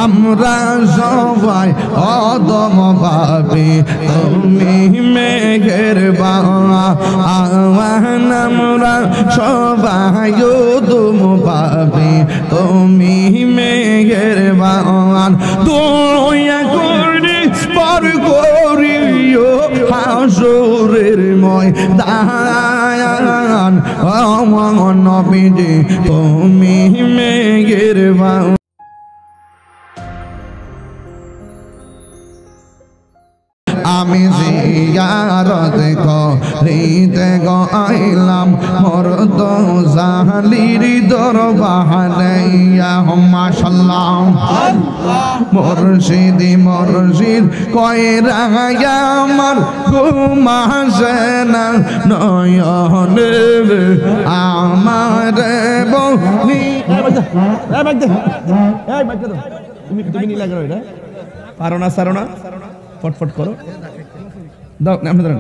আমরা সবাই অদম পাপী তুমি মেঘের বান আমরা সবাই অদম পাপী তুমি মেঘের বান দয়া করে পার করিও হাসরের ময়দান আমার নবীজি তুমি মেঘের বান আমি জিয়ারত করিতে আইলাম মোর তো জালির দরবারে মাশাআল্লাহ মুর্শিদি মুর্শিদ কয়রা আমার ঘুমাসে না নয়নে আমার বলি তুমি নি লাগলো এটা পারো না সারো না ফটফট করো দাও না আমরা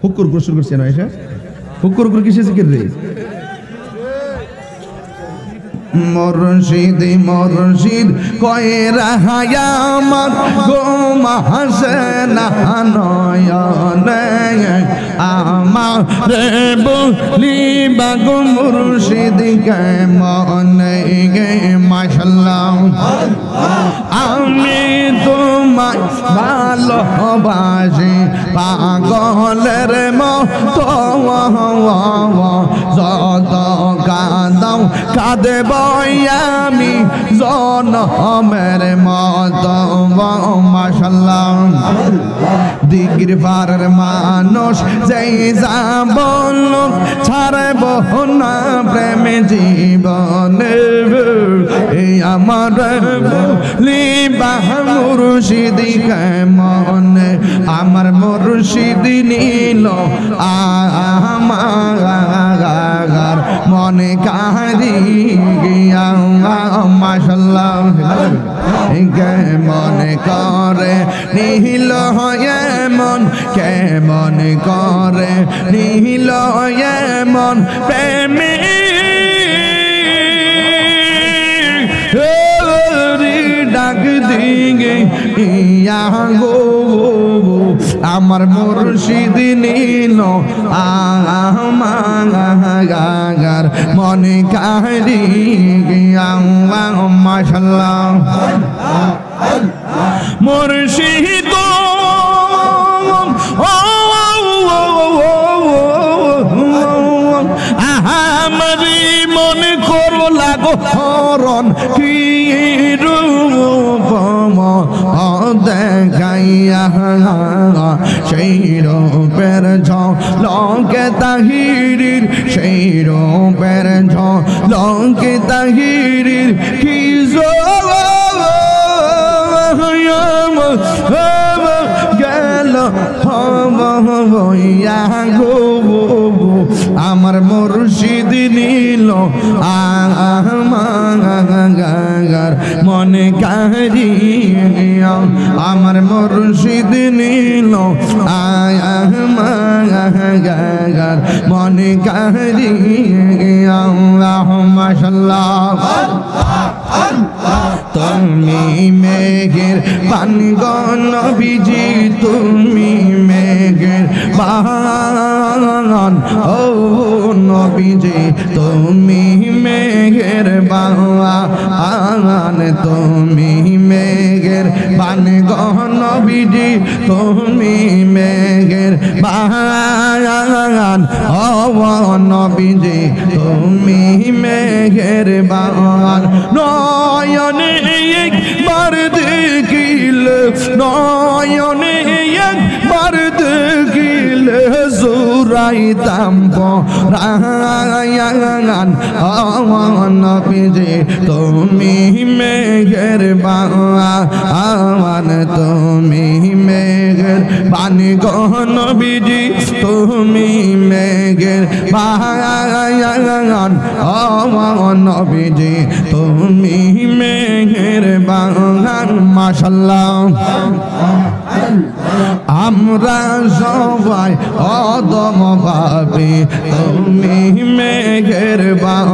হুকুর গুসুর করছে না এটা হুকুর গুর কিসে জিকির রে মুর্শিদ মুর্শিদ কয়রা আমার ঘুমাসে না নয়নে আমার বলি বাগো মুর্শিদ কে মনে গে মাশাআল্লাহ আমি তোমায় ভালোবাসি পাগলের মতো যত কাঁদাও কাঁদব আমি জনমের মতো মাশাআল্লাহ দিগির পারের মানুষ যেই যা বলল ছাড়ব না প্রেমে জীবনে এই আমার লিবা মুর্শিদি কেমনে আমার মুর্শিদি নিল আমার মনে কারি গিয়া মাশাআল্লাহ কেমন করে নিল এমন কেমন করে নিল এমন প্রেমে ডাক দিগে ইয়া গো আমার মুর্শিদ নিল আমার মনে কারি গিয়া মাশাআল্লাহ মুর্শিদ আমারি মনে করো লাগো হরণ কি রূপ দেখাইয়া সেই রূপের ঝলকে তাহিরির সেই রূপের ঝলকে তাহিরির কি গেল হইয়া গো আমার মুর্শিদ নিল আমার মনে কারি আমার মুর্শিদ নিল আমার মনে কারি মাশাআল্লাহ তুমি মেঘের পানি গো নবীজি তুমি মেঘের বান ও নবীজি তুমি মেঘের বান তুমি মেঘের বান গো নবীজি তুমি মেঘের বান ও নবীজি তুমি মেঘের বান নয়নে একবার দেখিলে নয়নে একবার দেখিলে জুরাইতাম পরায়ান নবীজি তুমি মেঘের বান তুমি মেঘের বানি গো নবীজি তুমি মেঘের বান নবীজি তুমি মেঘের বান মাশাআল্লাহ আমরা সবাই অদম ভাবে তুমি মেহেরবান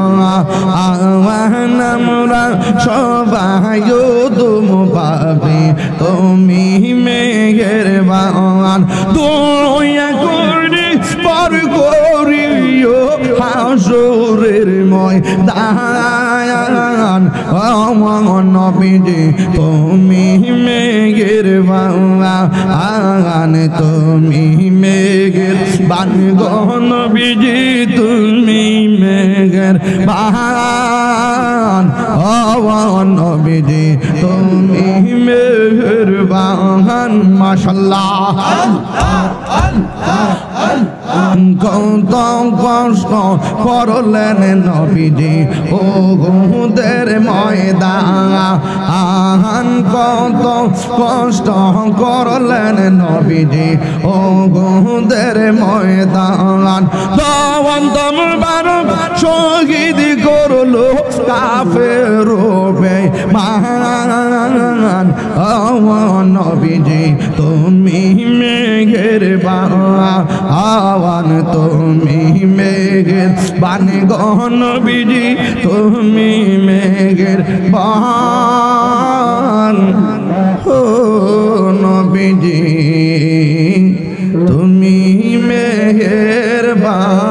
আমরা সবাই অদম ভাবে তুমি মেহেরবান দয়া করে পার করিও হাসরের ময়দান আমার নবীজি তুমি মেহেরবান তুমি মেহেরবান গো নবীজি তুমি মেহেরবান ও নবীজি তুমি মেহেরবান মাশাআল্লাহ কত কষ্ট করলেন নবীজি উহুদের ময়দান কত কষ্ট করলেন নবীজি উহুদের ময়দান দম বারক শহীদ করলো কাফের বেঈমান নবীজি তুমি মেহেরবান তুমি মেহেরবান গো নবীজি তুমি মেহেরবান ও নবীজি তুমি মেহেরবান